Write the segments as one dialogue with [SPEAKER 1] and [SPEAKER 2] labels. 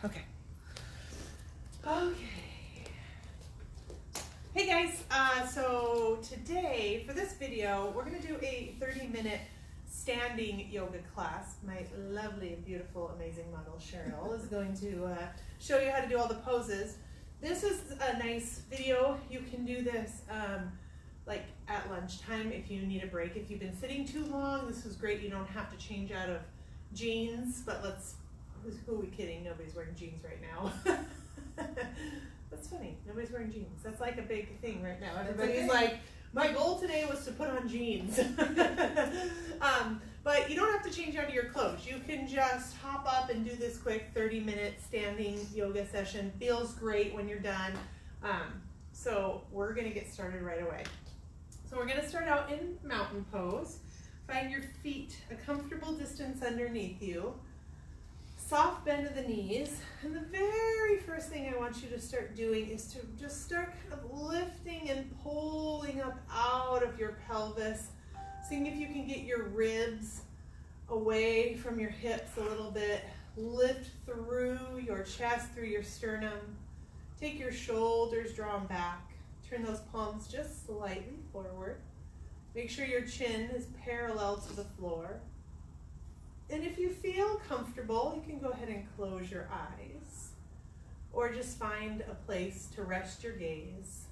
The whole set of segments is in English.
[SPEAKER 1] Okay. Okay. Hey guys, so today for this video, we're going to do a 30-minute standing yoga class. My lovely, beautiful, amazing model Cheryl is going to show you how to do all the poses. This is a nice video. You can do this like at lunchtime if you need a break. If you've been sitting too long, this is great. You don't have to change out of jeans, but who are we kidding? Nobody's wearing jeans right now. That's funny. Nobody's wearing jeans. That's like a big thing right now. Everybody's like, my goal today was to put on jeans. But you don't have to change out of your clothes. You can just hop up and do this quick 30-minute standing yoga session. Feels great when you're done. So we're going to get started right away. So we're going to start out in mountain pose. Find your feet a comfortable distance underneath you. Soft bend of the knees, and the very first thing I want you to start doing is to just start kind of lifting and pulling up out of your pelvis, seeing if you can get your ribs away from your hips a little bit. Lift through your chest, through your sternum. Take your shoulders drawn back. Turn those palms just slightly forward. Make sure your chin is parallel to the floor. And if you feel comfortable, you can go ahead and close your eyes or just find a place to rest your gaze.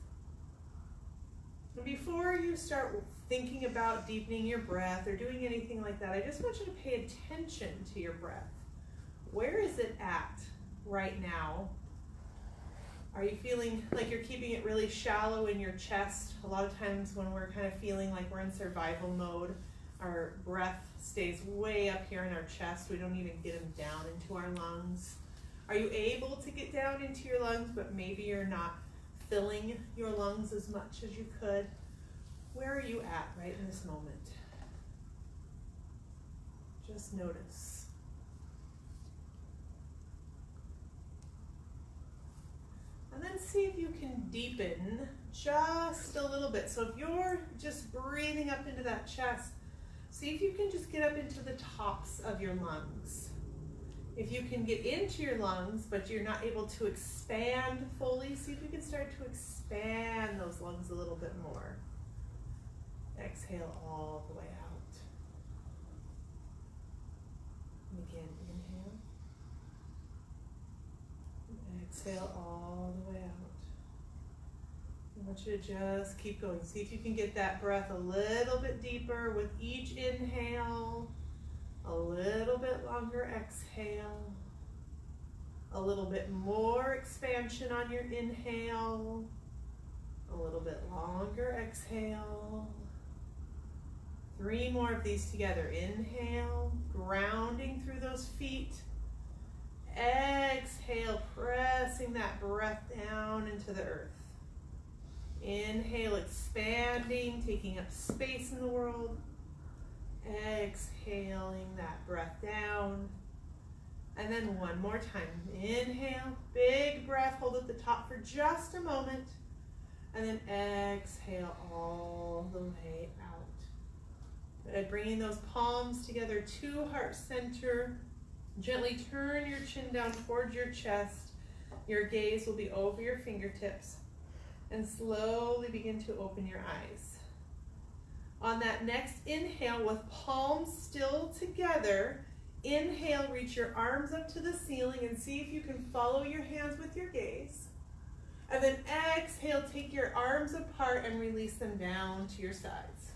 [SPEAKER 1] And before you start thinking about deepening your breath or doing anything like that, I just want you to pay attention to your breath. Where is it at right now? Are you feeling like you're keeping it really shallow in your chest? A lot of times when we're kind of feeling like we're in survival mode, our breath stays way up here in our chest. We don't even get them down into our lungs. Are you able to get down into your lungs, but maybe you're not filling your lungs as much as you could? Where are you at right in this moment? Just notice. And then see if you can deepen just a little bit. So if you're just breathing up into that chest, see if you can just get up into the tops of your lungs. If you can get into your lungs, but you're not able to expand fully, see if you can start to expand those lungs a little bit more. Exhale all the way out. And again, inhale. Exhale all the way out. I want you to just keep going. See if you can get that breath a little bit deeper with each inhale, a little bit longer exhale, a little bit more expansion on your inhale, a little bit longer exhale. 3 more of these together. Inhale, grounding through those feet. Exhale, pressing that breath down into the earth. Inhale, expanding, taking up space in the world. Exhaling that breath down. And then one more time. Inhale, big breath, hold at the top for just a moment. And then exhale all the way out. Good. Bringing those palms together to heart center. Gently turn your chin down towards your chest. Your gaze will be over your fingertips. And slowly begin to open your eyes. On that next inhale, with palms still together, inhale, reach your arms up to the ceiling and see if you can follow your hands with your gaze. And then exhale, take your arms apart and release them down to your sides.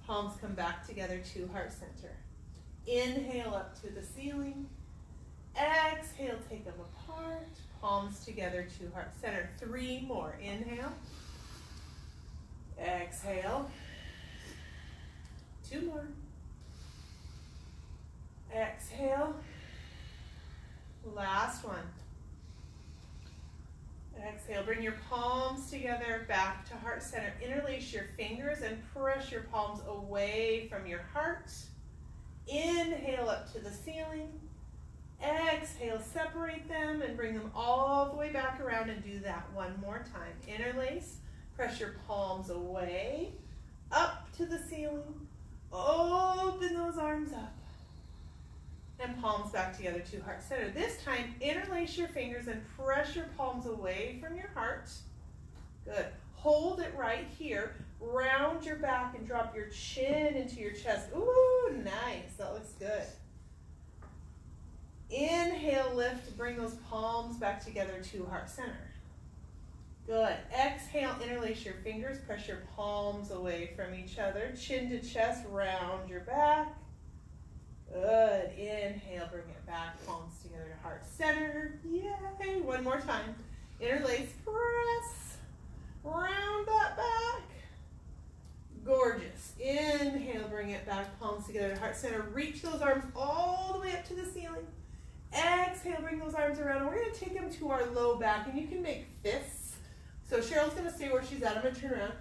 [SPEAKER 1] Palms come back together to heart center. Inhale up to the ceiling. Exhale, take them apart. Palms together to heart center. 3 more. Inhale. Exhale. 2 more. Exhale. Last one. Exhale. Bring your palms together back to heart center. Interlace your fingers and press your palms away from your heart. Inhale up to the ceiling. Exhale, separate them and bring them all the way back around and do that one more time. Interlace, press your palms away, up to the ceiling, open those arms up. and palms back together to heart center. This time, interlace your fingers and press your palms away from your heart. Good. Hold it right here. Round your back and drop your chin into your chest. Ooh, nice. That looks good. Inhale, lift. Bring those palms back together to heart center. Good. Exhale, interlace your fingers. Press your palms away from each other. Chin to chest, round your back. Good. Inhale, bring it back. Palms together to heart center. Yay. One more time. Interlace, press. Round that back. Gorgeous. Inhale, bring it back. Palms together to heart center. Reach those arms all the way up to the ceiling. Exhale, bring those arms around. And we're going to take them to our low back. And you can make fists. So Cheryl's going to stay where she's at. I'm going to turn around.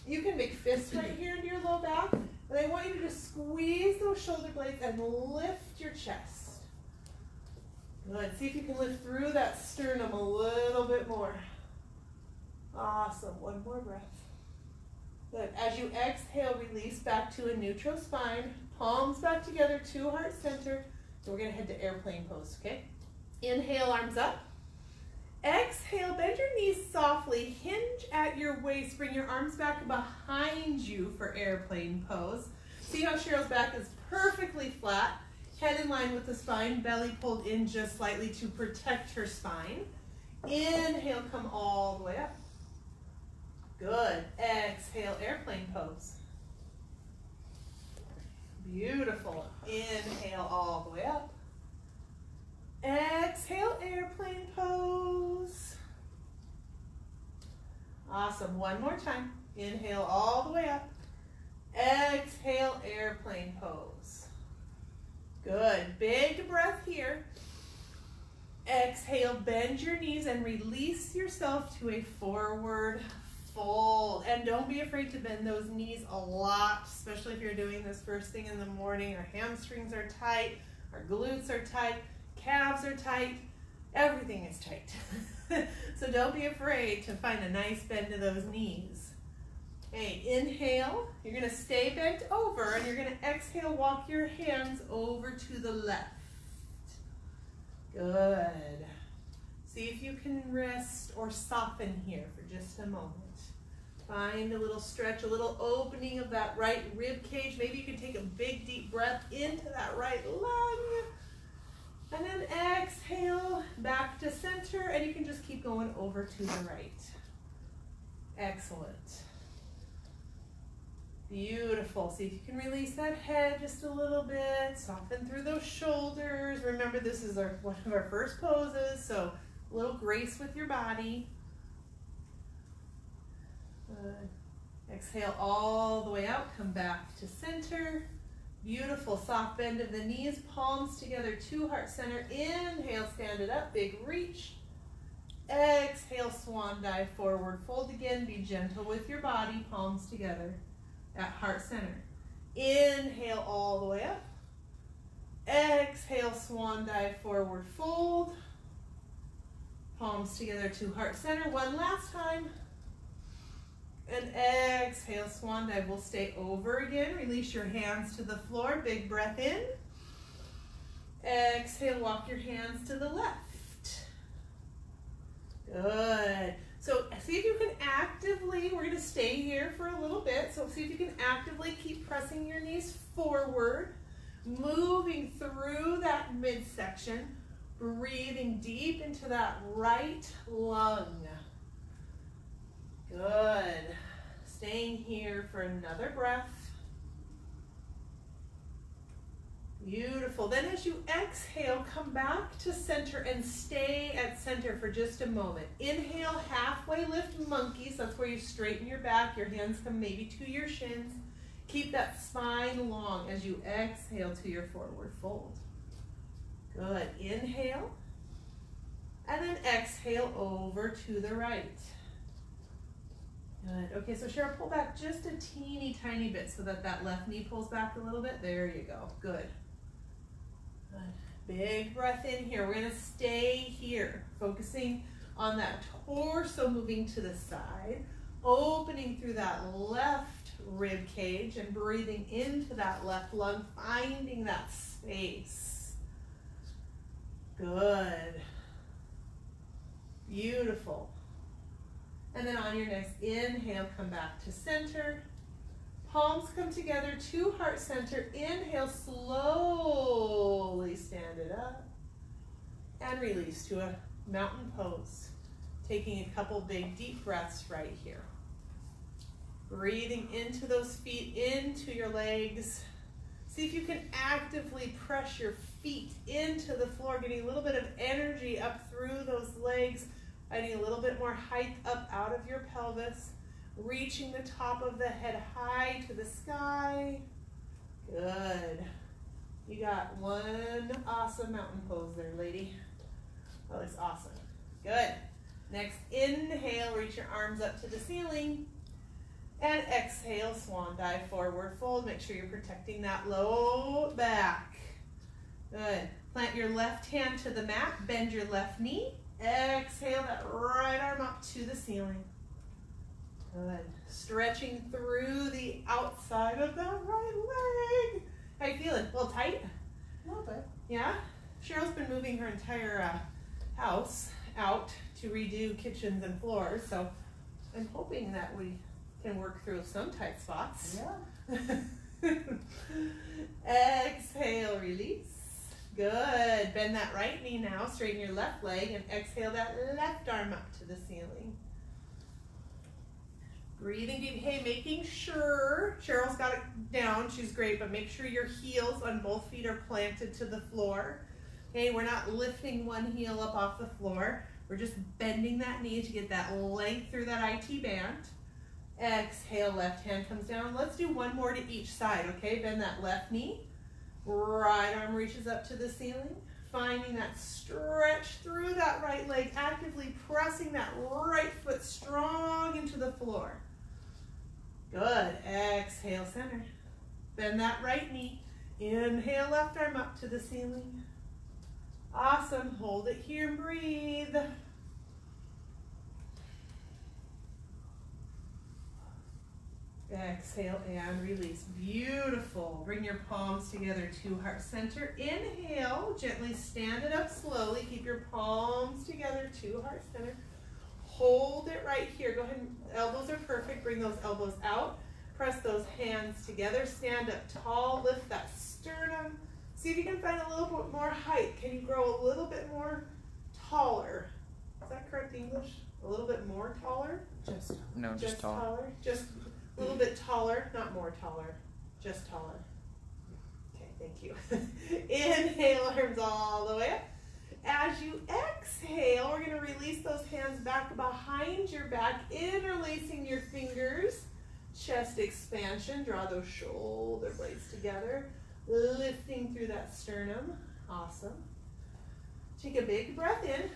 [SPEAKER 1] You can make fists right here into your low back. And I want you to just squeeze those shoulder blades and lift your chest. Good. See if you can lift through that sternum a little bit more. Awesome. One more breath. Good. As you exhale, release back to a neutral spine. Palms back together to heart center. So we're going to head to airplane pose, okay? Inhale, arms up. Exhale, bend your knees softly. Hinge at your waist. Bring your arms back behind you for airplane pose. See how Cheryl's back is perfectly flat. Head in line with the spine. Belly pulled in just slightly to protect her spine. Inhale, come all the way up. Good. Exhale, airplane pose. Beautiful. Inhale all the way up. Exhale, airplane pose. Awesome. One more time. Inhale all the way up. Exhale, airplane pose. Good. Big breath here. Exhale, bend your knees and release yourself to a forward fold. And don't be afraid to bend those knees a lot, especially if you're doing this first thing in the morning. Our hamstrings are tight, our glutes are tight, calves are tight, everything is tight. So don't be afraid to find a nice bend to those knees. Okay, inhale, you're gonna stay bent over and you're gonna exhale, walk your hands over to the left. Good. See if you can rest or soften here for just a moment. Find a little stretch, a little opening of that right rib cage. Maybe you can take a big deep breath into that right lung. And then exhale back to center, and you can just keep going over to the right. Excellent. Beautiful. See if you can release that head just a little bit. Soften through those shoulders. Remember, this is one of our first poses, so a little grace with your body. Good. Exhale all the way out. Come back to center. Beautiful. Soft bend of the knees. Palms together to heart center. Inhale, stand it up. Big reach. Exhale, swan dive forward. Fold again. Be gentle with your body. Palms together at heart center. Inhale all the way up. Exhale, swan dive forward. Fold. Palms together to heart center. One last time. And exhale, swan dive. We'll stay over again. Release your hands to the floor. Big breath in. Exhale, walk your hands to the left. Good. So see if you can actively, we're going to stay here for a little bit. So see if you can actively keep pressing your knees forward. Moving through that midsection. Breathing deep into that right lung. Good. Staying here for another breath. Beautiful. Then as you exhale, come back to center and stay at center for just a moment. Inhale, halfway lift monkeys. That's where you straighten your back. Your hands come maybe to your shins. Keep that spine long as you exhale to your forward fold. Good. Inhale. And then exhale over to the right. Good. Okay, so Cheryl, pull back just a teeny tiny bit so that that left knee pulls back a little bit. There you go. Good. Good. Big breath in here. We're going to stay here, focusing on that torso moving to the side, opening through that left rib cage and breathing into that left lung, finding that space. Good. Beautiful. And then on your next inhale, come back to center. Palms come together to heart center. Inhale, slowly stand it up. And release to a mountain pose. Taking a couple big deep breaths right here. Breathing into those feet, into your legs. See if you can actively press your feet into the floor, getting a little bit of energy up through those legs, adding a little bit more height up out of your pelvis, reaching the top of the head high to the sky. Good. You got one awesome mountain pose there, lady. That looks awesome. Good. Next, inhale, reach your arms up to the ceiling. And exhale, swan dive, forward fold. Make sure you're protecting that low back. Good. Plant your left hand to the mat, bend your left knee. Exhale that right arm up to the ceiling. Good. Stretching through the outside of that right leg. How you feeling? A little tight?
[SPEAKER 2] A little bit.
[SPEAKER 1] Yeah? Cheryl's been moving her entire house out to redo kitchens and floors, so I'm hoping that we can work through some tight spots.
[SPEAKER 2] Yeah.
[SPEAKER 1] Exhale, release. Good. Bend that right knee now, straighten your left leg, and exhale that left arm up to the ceiling. Breathing deep. Hey, making sure, Cheryl's got it down, she's great, but make sure your heels on both feet are planted to the floor. Okay, we're not lifting one heel up off the floor. We're just bending that knee to get that length through that IT band. Exhale, left hand comes down. Let's do one more to each side, okay? Bend that left knee. Right arm reaches up to the ceiling. Finding that stretch through that right leg, actively pressing that right foot strong into the floor. Good. Exhale, center. Bend that right knee. Inhale, left arm up to the ceiling. Awesome. Hold it here and breathe. Exhale and release. Beautiful. Bring your palms together to heart center. Inhale. Gently stand it up slowly. Keep your palms together to heart center. Hold it right here. Go ahead. Elbows are perfect. Bring those elbows out. Press those hands together. Stand up tall. Lift that sternum. See if you can find a little bit more height. Can you grow a little bit more taller? Is that correct English? A little bit more taller?
[SPEAKER 2] Just tall.
[SPEAKER 1] Taller? Just a little bit taller, not more taller, just taller. Okay, thank you. Inhale, arms all the way up. As you exhale, we're going to release those hands back behind your back, interlacing your fingers. Chest expansion, draw those shoulder blades together, lifting through that sternum. Awesome. Take a big breath in.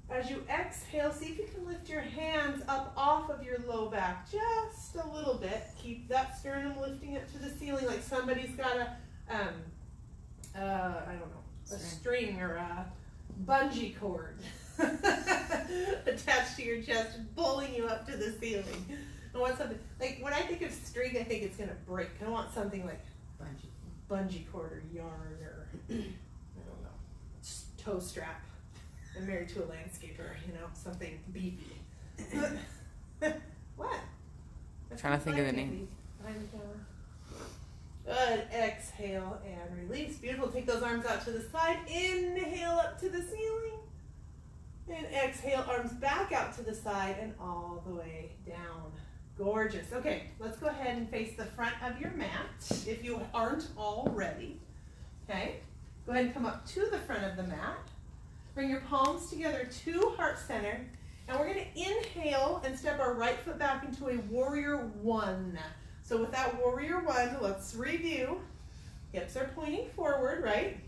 [SPEAKER 1] As you exhale, see if you can lift your hands up off of your low back just a little bit. Keep that sternum lifting it to the ceiling like somebody's got a, I don't know, a string or a bungee cord attached to your chest, pulling you up to the ceiling. I want something, like when I think of string, I think it's going to break. I want something like bungee cord or yarn or, I don't know, toe strap. I'm married to a landscaper, you know, something beefy. What?
[SPEAKER 2] I'm trying to think of the name.
[SPEAKER 1] Good. Exhale and release. Beautiful. Take those arms out to the side. Inhale up to the ceiling. And exhale, arms back out to the side and all the way down. Gorgeous. Okay, let's go ahead and face the front of your mat if you aren't already. Okay, go ahead and come up to the front of the mat. Bring your palms together to heart center, and we're going to inhale and step our right foot back into a warrior one. So with that warrior one, let's review. Hips are pointing forward, right?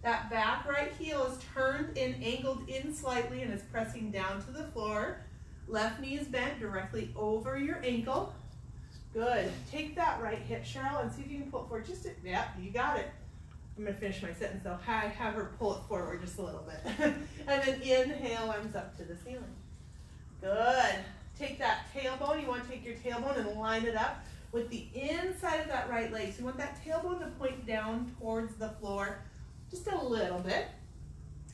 [SPEAKER 1] That back right heel is turned in, angled in slightly, and is pressing down to the floor. Left knee is bent directly over your ankle. Good. Take that right hip, Cheryl, and see if you can pull it forward. Just, yeah, you got it. I'm going to finish my sentence though. Have her pull it forward just a little bit. And then inhale, arms up to the ceiling. Good. Take that tailbone. You want to take your tailbone and line it up with the inside of that right leg. So you want that tailbone to point down towards the floor just a little bit.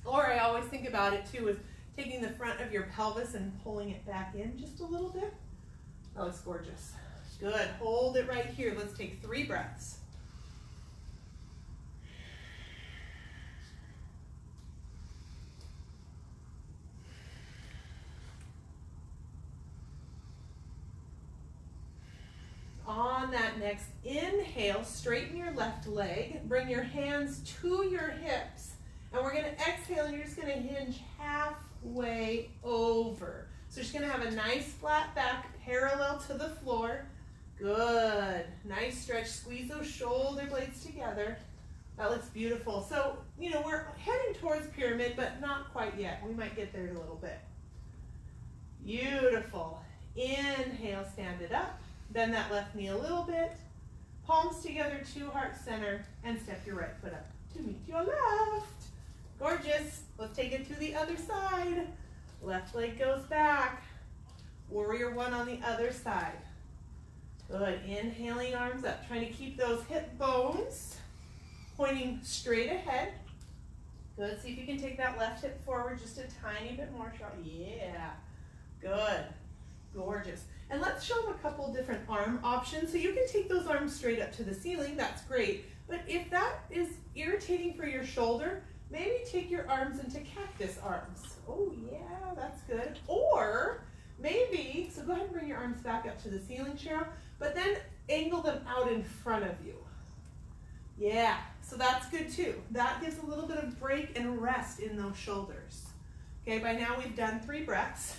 [SPEAKER 1] Or I always think about it too, is taking the front of your pelvis and pulling it back in just a little bit. That looks gorgeous. Good, hold it right here. Let's take 3 breaths. On that next inhale, straighten your left leg, bring your hands to your hips, and we're gonna exhale and you're just gonna hinge halfway over. So you're just gonna have a nice flat back parallel to the floor. Good, nice stretch, squeeze those shoulder blades together. That looks beautiful. So, you know, we're heading towards pyramid, but not quite yet. We might get there in a little bit. Beautiful. Inhale, stand it up. Bend that left knee a little bit. Palms together to heart center, and step your right foot up to meet your left. Gorgeous. Let's take it to the other side. Left leg goes back. Warrior 1 on the other side. Good. Inhaling, arms up. Trying to keep those hip bones pointing straight ahead. Good. See if you can take that left hip forward just a tiny bit more. Yeah. Good. Gorgeous. And let's show them a couple different arm options. So you can take those arms straight up to the ceiling. That's great. But if that is irritating for your shoulder, maybe take your arms into cactus arms. Oh yeah, that's good. Or maybe, so go ahead and bring your arms back up to the ceiling, Cheryl, but then angle them out in front of you. Yeah, so that's good too. That gives a little bit of break and rest in those shoulders. Okay, by now we've done 3 breaths.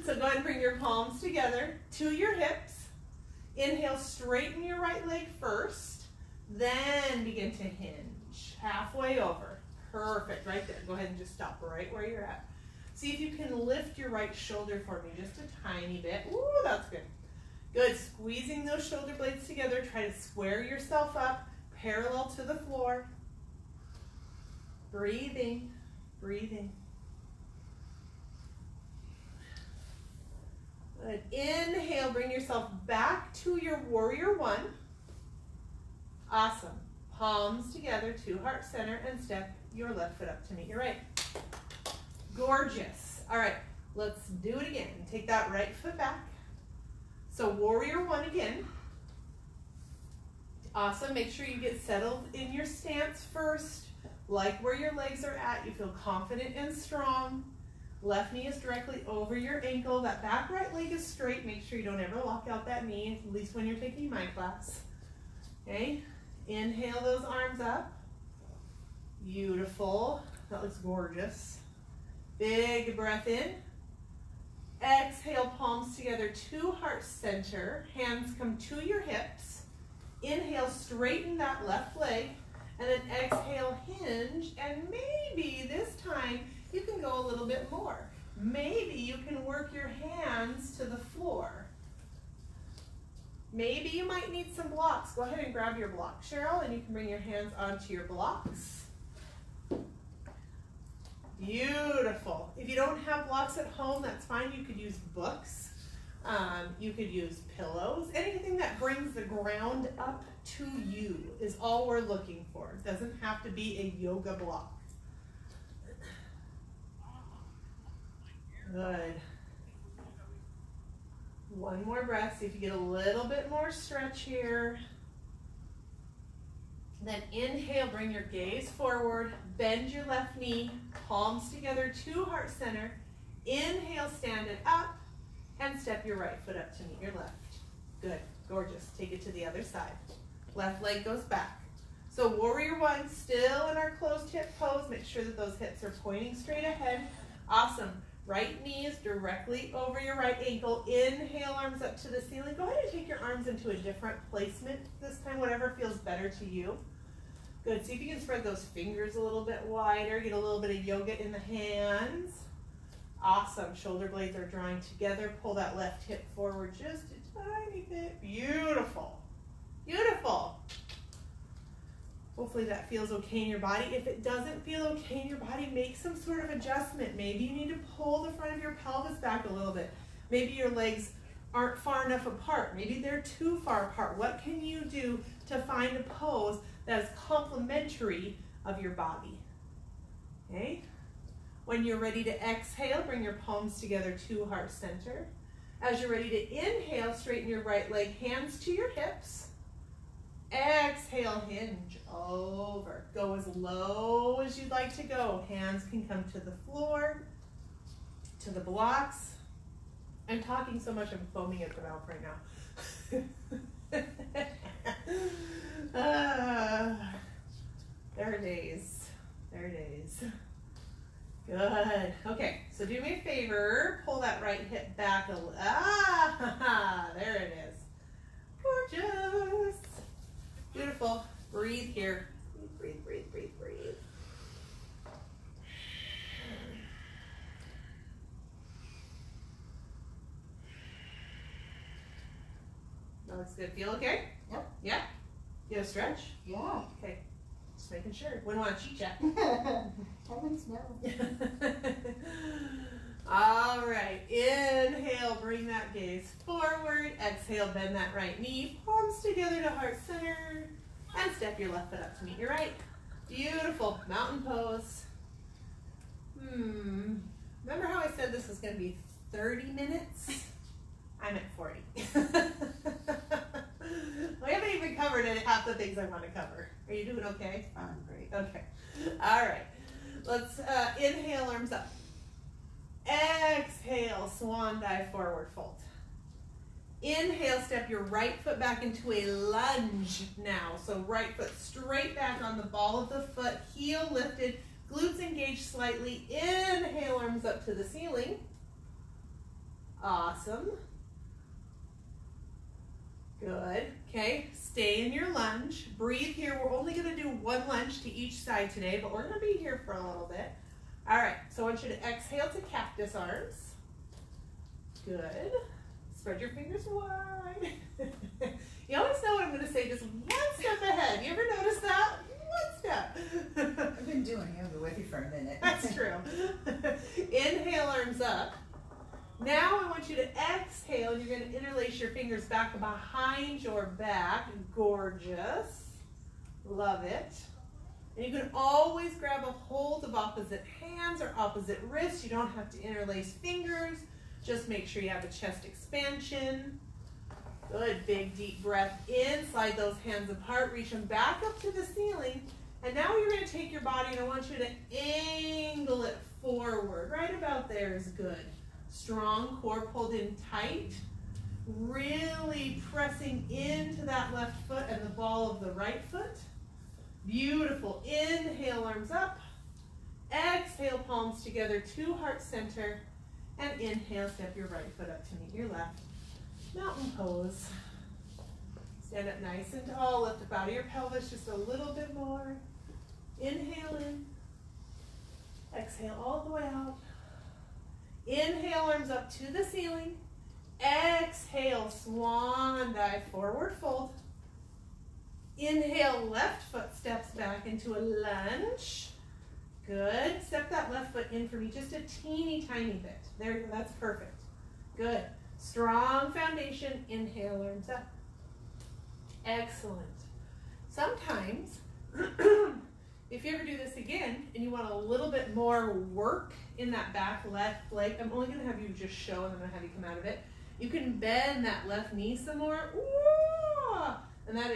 [SPEAKER 1] So go ahead and bring your palms together to your hips. Inhale, straighten your right leg first, then begin to hinge halfway over. Perfect, right there. Go ahead and just stop right where you're at. See if you can lift your right shoulder for me just a tiny bit. Ooh, that's good. Good, squeezing those shoulder blades together. Try to square yourself up, parallel to the floor. Breathing, breathing. Good. Inhale, bring yourself back to your warrior 1. Awesome. Palms together to heart center and step your left foot up to meet your right. Gorgeous. All right, let's do it again. Take that right foot back. So warrior 1 again. Awesome. Make sure you get settled in your stance first. Like where your legs are at. You feel confident and strong. Left knee is directly over your ankle. That back right leg is straight. Make sure you don't ever lock out that knee, at least when you're taking my class. Okay, inhale those arms up. Beautiful. That looks gorgeous. Big breath in. Exhale, palms together to heart center. Hands come to your hips. Inhale, straighten that left leg. And then exhale, hinge. And maybe this time, you can go a little bit more. Maybe you can work your hands to the floor. Maybe you might need some blocks. Go ahead and grab your block, Cheryl, and you can bring your hands onto your blocks. Beautiful. If you don't have blocks at home, that's fine. You could use books. You could use pillows. Anything that brings the ground up to you is all we're looking for. It doesn't have to be a yoga block. Good. One more breath. See if you get a little bit more stretch here. Then inhale, bring your gaze forward, bend your left knee, palms together to heart center. Inhale, stand it up, and step your right foot up to meet your left. Good, gorgeous. Take it to the other side. Left leg goes back. So warrior 1, still in our closed hip pose. Make sure that those hips are pointing straight ahead. Awesome. Right knee is directly over your right ankle. Inhale, arms up to the ceiling. Go ahead and take your arms into a different placement this time, whatever feels better to you. Good. See if you can spread those fingers a little bit wider. Get a little bit of yoga in the hands. Awesome. Shoulder blades are drawing together. Pull that left hip forward just a tiny bit. Beautiful. Beautiful. Hopefully that feels okay in your body. If it doesn't feel okay in your body, make some sort of adjustment. Maybe you need to pull the front of your pelvis back a little bit. Maybe your legs aren't far enough apart. Maybe they're too far apart. What can you do to find a pose that is complementary of your body? Okay? When you're ready to exhale, bring your palms together to heart center. As you're ready to inhale, straighten your right leg, hands to your hips. Exhale, hinge over. Go as low as you'd like to go. Hands can come to the floor, to the blocks. I'm talking so much, I'm foaming at the mouth right now. There are days. There are days. Good. Okay, so do me a favor. Pull that right hip back a little. There it is. Gorgeous. Beautiful. Breathe here. Breathe, breathe, breathe, breathe. That looks good. Feel okay?
[SPEAKER 3] Yep.
[SPEAKER 1] Yeah? You have a stretch?
[SPEAKER 3] Yeah.
[SPEAKER 1] Okay. Just making sure. Wouldn't want to cheat chat.
[SPEAKER 3] Heavens no.
[SPEAKER 1] All right. Inhale, bring that gaze forward. Exhale, bend that right knee. Palms together to heart center. And step your left foot up to meet your right. Beautiful. Mountain pose. Remember how I said this was going to be 30 minutes? I'm at 40. We haven't even covered half the things I want to cover. Are you doing okay?
[SPEAKER 3] I'm great.
[SPEAKER 1] Okay. All right. Let's inhale, arms up. Exhale, swan dive, forward fold. Inhale, step your right foot back into a lunge now. So right foot straight back on the ball of the foot, heel lifted, glutes engaged slightly. Inhale, arms up to the ceiling. Awesome. Good. Okay, stay in your lunge. Breathe here. We're only going to do one lunge to each side today, but we're going to be here for a little bit. All right, so I want you to exhale to cactus arms. Good. Spread your fingers wide. You always know what I'm going to say, just one step ahead. You ever notice that? One step.
[SPEAKER 3] I've been doing yoga with you for a minute.
[SPEAKER 1] That's true. Inhale, arms up. Now I want you to exhale, and you're going to interlace your fingers back behind your back. Gorgeous. Love it. And you can always grab a hold of opposite hands or opposite wrists. You don't have to interlace fingers. Just make sure you have a chest expansion. Good. Big, deep breath in. Slide those hands apart. Reach them back up to the ceiling. And now you're going to take your body, and I want you to angle it forward. Right about there is good. Strong core pulled in tight. Really pressing into that left foot and the ball of the right foot. Beautiful. Inhale, arms up. Exhale, palms together to heart center. And inhale, step your right foot up to meet your left. Mountain pose. Stand up nice and tall. Lift up out of your pelvis just a little bit more. Inhale in. Exhale all the way out. Inhale, arms up to the ceiling. Exhale, swan dive, forward fold. Inhale, left foot steps back into a lunge. Good. Step that left foot in for me just a teeny tiny bit. There you go. That's perfect. Good. Strong foundation. Inhale, arms up. Excellent. Sometimes, if you ever do this again and you want a little bit more work in that back left leg, I'm only going to have you just show and I'm going to have you come out of it. You can bend that left knee some more. Ooh, and that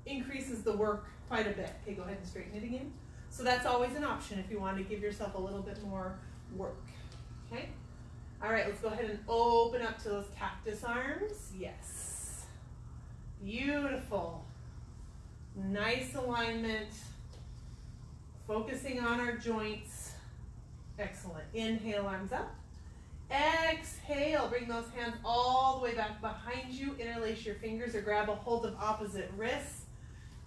[SPEAKER 1] increases the work quite a bit. Okay, go ahead and straighten it again. So that's always an option if you want to give yourself a little bit more work. Okay? All right, let's go ahead and open up to those cactus arms. Yes. Beautiful. Nice alignment. Focusing on our joints. Excellent. Inhale, arms up. Exhale, bring those hands all the way back behind you. Interlace your fingers or grab a hold of opposite wrists.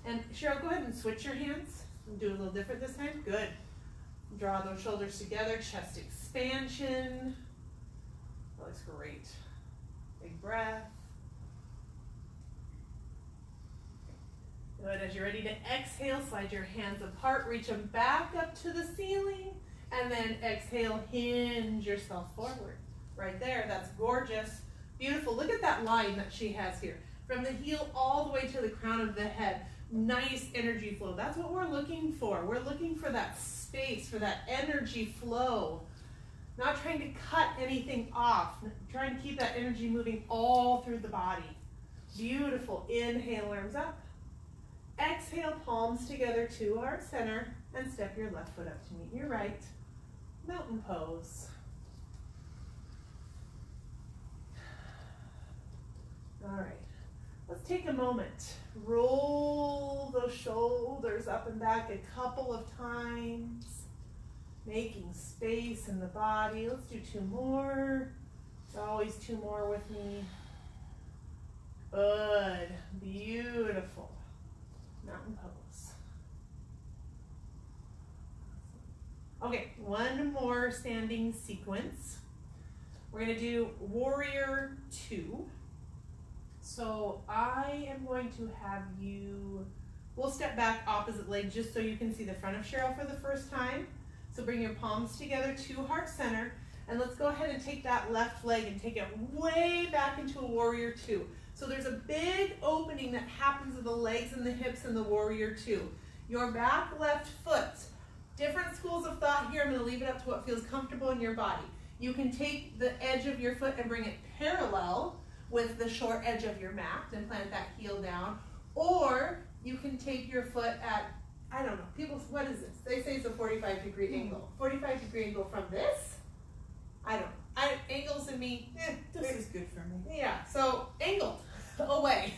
[SPEAKER 1] And Cheryl, go ahead and switch your hands. Do a little different this time. Good. Draw those shoulders together. Chest expansion. That looks great. Big breath. Good. As you're ready to exhale, slide your hands apart. Reach them back up to the ceiling. And then exhale, hinge yourself forward. Right there. That's gorgeous. Beautiful. Look at that line that she has here. From the heel all the way to the crown of the head. nice energy flow. That's what we're looking for. We're looking for that space, for that energy flow. Not trying to cut anything off. Trying to keep that energy moving all through the body. Beautiful. Inhale, arms up. Exhale, palms together to heart center, and step your left foot up to meet your right. Mountain pose. All right. Let's take a moment. Roll those shoulders up and back a couple of times. Making space in the body. Let's do 2 more. There's always 2 more with me. Good. Beautiful. Mountain pose. Okay, 1 more standing sequence. We're going to do warrior 2. So I am going to have you, we'll step back opposite leg just so you can see the front of Cheryl for the first time. So bring your palms together to heart center, and let's go ahead and take that left leg and take it way back into a warrior 2. So there's a big opening that happens in the legs and the hips in the warrior 2. Your back left foot. Different schools of thought here. I'm going to leave it up to what feels comfortable in your body. You can take the edge of your foot and bring it parallel with the short edge of your mat and plant that heel down. Or you can take your foot at, I don't know, people, what is this? They say it's a 45-degree angle. 45-degree angle from this? I don't know. Angles in me,
[SPEAKER 3] This is good for me.
[SPEAKER 1] yeah, so angled away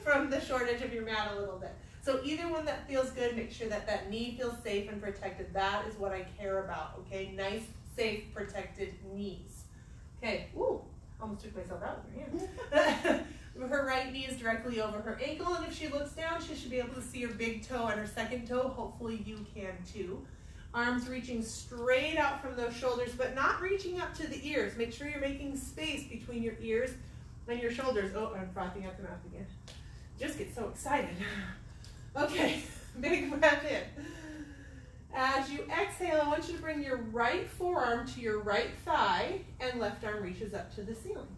[SPEAKER 1] from the short edge of your mat a little bit. So either one that feels good, make sure that that knee feels safe and protected. That is what I care about, okay? Nice, safe, protected knees. Okay, ooh, almost took myself out with your hand. Her right knee is directly over her ankle, and if she looks down, she should be able to see her big toe and her second toe. Hopefully you can too. Arms reaching straight out from those shoulders, but not reaching up to the ears. Make sure you're making space between your ears and your shoulders. Oh, I'm frothing at the mouth again. Just get so excited. Okay, big breath in. As you exhale, I want you to bring your right forearm to your right thigh, and left arm reaches up to the ceiling.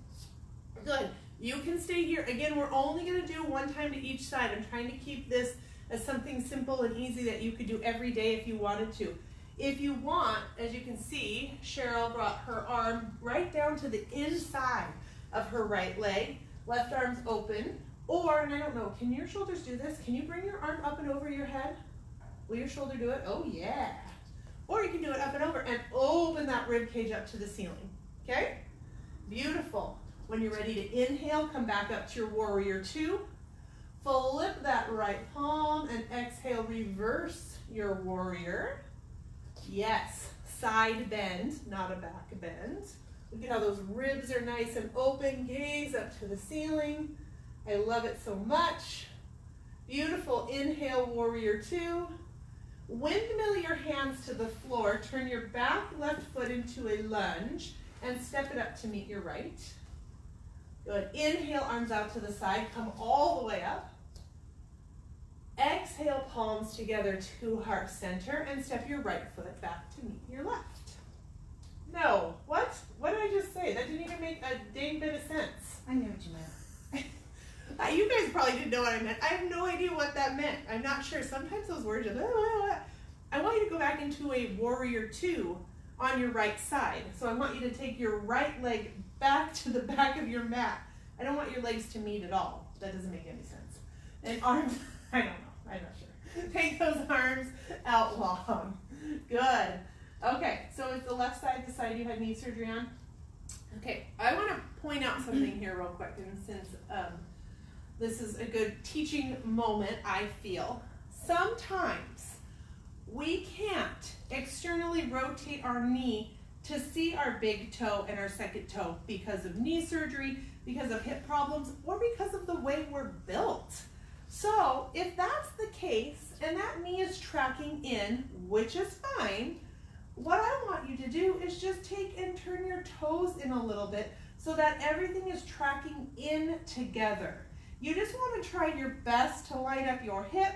[SPEAKER 1] Good. You can stay here. Again, we're only going to do 1 time to each side. I'm trying to keep this as something simple and easy that you could do every day if you wanted to. If you want, as you can see, Cheryl brought her arm right down to the inside of her right leg. Left arm's open. Or, and I don't know, can your shoulders do this? Can you bring your arm up and over your head? Will your shoulder do it? Oh, yeah. Or you can do it up and over and open that rib cage up to the ceiling. Okay? Beautiful. When you're ready to inhale, come back up to your warrior 2. Flip that right palm and exhale, reverse your warrior. Yes, side bend, not a back bend. Look at how those ribs are nice and open. Gaze up to the ceiling. I love it so much. Beautiful. Inhale, warrior 2. Windmill your hands to the floor. Turn your back left foot into a lunge and step it up to meet your right. Good. Inhale, arms out to the side. Come all the way up. Exhale, palms together to heart center, and step your right foot back to meet your left. No. What? What did I just say? That didn't even make a dang bit of sense.
[SPEAKER 3] I knew what you meant.
[SPEAKER 1] You guys probably didn't know what I meant. I have no idea what that meant. I'm not sure. Sometimes those words are, I want you to go back into a warrior 2 on your right side. So I want you to take your right leg back to the back of your mat. I don't want your legs to meet at all. That doesn't make any sense. And arms, I don't know. I'm not sure. Take those arms out long. Good. Okay, so is the left side the side you had knee surgery on? Okay, I want to point out something here real quick, and since this is a good teaching moment, I feel. Sometimes we can't externally rotate our knee to see our big toe and our second toe because of knee surgery, because of hip problems, or because of the way we're built. So if that's the case and that knee is tracking in, which is fine, what I want you to do is just take and turn your toes in a little bit so that everything is tracking in together. You just want to try your best to line up your hip,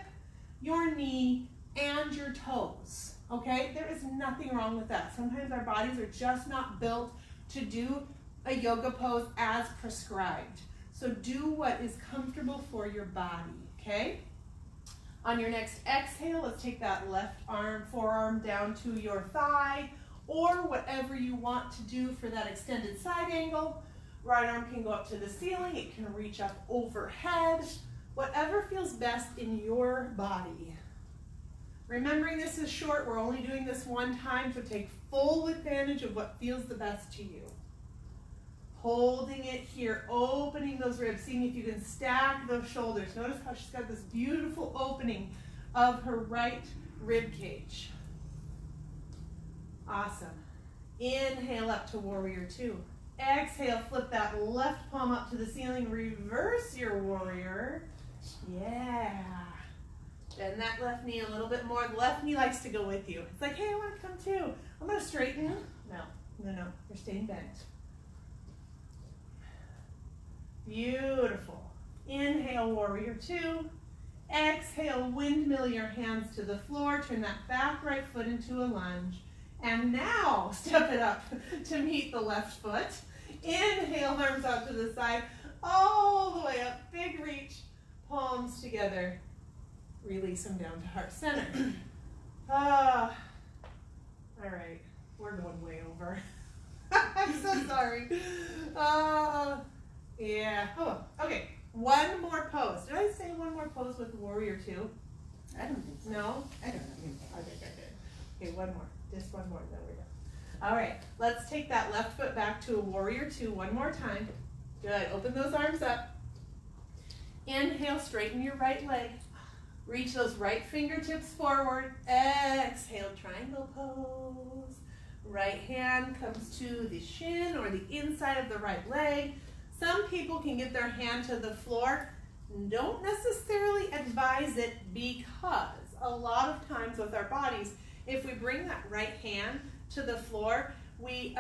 [SPEAKER 1] your knee, and your toes, okay? There is nothing wrong with that. Sometimes our bodies are just not built to do a yoga pose as prescribed. So do what is comfortable for your body, okay? On your next exhale, let's take that left arm, forearm down to your thigh, or whatever you want to do for that extended side angle. Right arm can go up to the ceiling, it can reach up overhead, whatever feels best in your body. Remembering this is short, we're only doing this one time, so take full advantage of what feels the best to you. Holding it here, opening those ribs, seeing if you can stack those shoulders. Notice how she's got this beautiful opening of her right rib cage. Awesome. Inhale up to warrior two. Exhale, flip that left palm up to the ceiling, reverse your warrior. Yeah. Bend that left knee a little bit more. The left knee likes to go with you. It's like, hey, I want to come too. I'm going to straighten. No, you're staying bent. Beautiful. Inhale, warrior two. Exhale, windmill your hands to the floor. Turn that back right foot into a lunge. And now step it up to meet the left foot. Inhale, arms out to the side, all the way up. Big reach, palms together. Release them down to heart center. All right, we're going way over. I'm so sorry. Yeah. Oh, okay. One more pose. Did I say one more pose with warrior two?
[SPEAKER 3] I don't think so.
[SPEAKER 1] No?
[SPEAKER 3] I don't know.
[SPEAKER 1] Okay, one more. Just one more, then we're done. All right, let's take that left foot back to a warrior two one more time. Good. Open those arms up. Inhale, straighten your right leg. Reach those right fingertips forward. Exhale, triangle pose. Right hand comes to the shin or the inside of the right leg. Some people can get their hand to the floor. Don't necessarily advise it because a lot of times with our bodies, if we bring that right hand to the floor, we,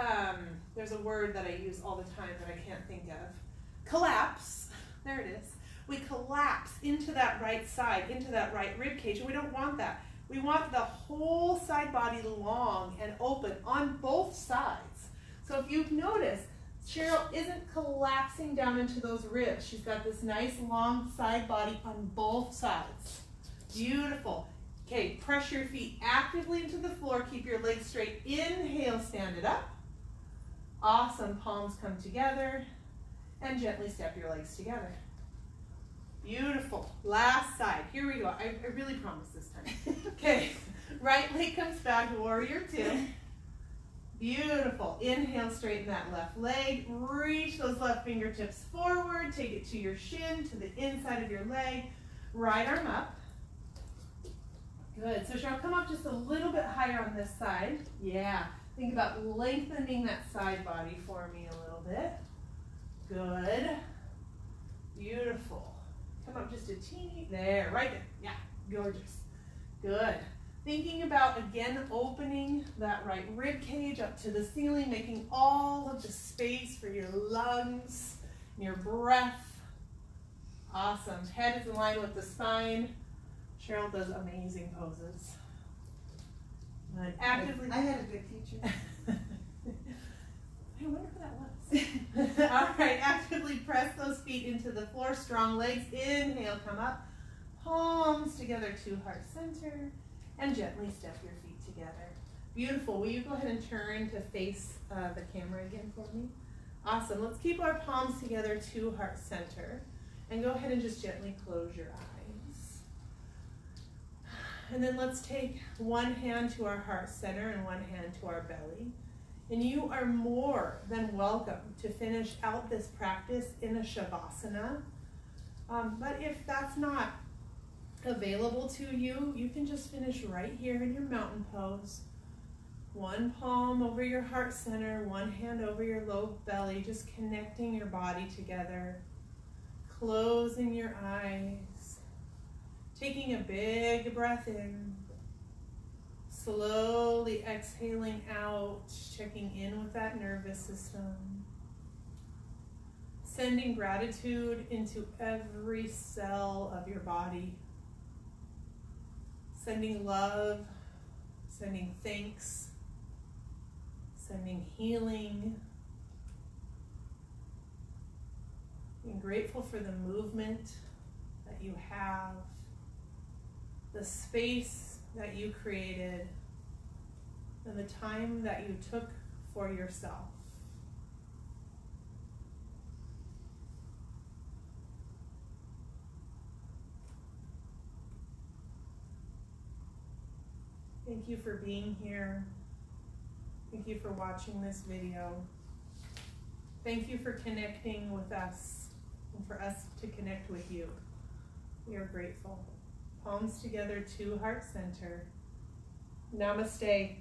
[SPEAKER 1] there's a word that I use all the time that I can't think of. Collapse. There it is. We collapse into that right side, into that right rib cage, and we don't want that. We want the whole side body long and open on both sides. So if you've noticed, Cheryl isn't collapsing down into those ribs. She's got this nice long side body on both sides. Beautiful. Okay, press your feet actively into the floor. Keep your legs straight. Inhale, stand it up. Awesome. Palms come together. And gently step your legs together. Beautiful. Last side. Here we go. I really promise this time. Okay. Right leg comes back. Warrior two. Beautiful. Inhale, straighten that left leg. Reach those left fingertips forward. Take it to your shin, to the inside of your leg. Right arm up. Good. So Cheryl, come up just a little bit higher on this side. Yeah. Think about lengthening that side body for me a little bit. Good. Beautiful. Come up just a teeny. There. Right there. Yeah. Gorgeous. Good. Thinking about, again, opening that right rib cage up to the ceiling, making all of the space for your lungs, your breath. Awesome. Head is in line with the spine. Cheryl does amazing poses. Good. Actively.
[SPEAKER 3] I had a good teacher.
[SPEAKER 1] I wonder who that was. All right. Actively press those feet into the floor. Strong legs. Inhale, come up. Palms together to heart center. And gently step your feet together. Beautiful. Will you go ahead and turn to face the camera again for me? Awesome. Let's keep our palms together to heart center. And go ahead and just gently close your eyes. And then let's take one hand to our heart center and one hand to our belly. And you are more than welcome to finish out this practice in a Shavasana. But if that's not available to you, you can just finish right here in your mountain pose. One palm over your heart center, one hand over your low belly, just connecting your body together. Closing your eyes. Taking a big breath in. Slowly exhaling out, checking in with that nervous system. Sending gratitude into every cell of your body. Sending love, sending thanks, sending healing. Being grateful for the movement that you have. the space that you created, and the time that you took for yourself. Thank you for being here. Thank you for watching this video. Thank you for connecting with us and for us to connect with you. We are grateful. Palms together to heart center. Namaste.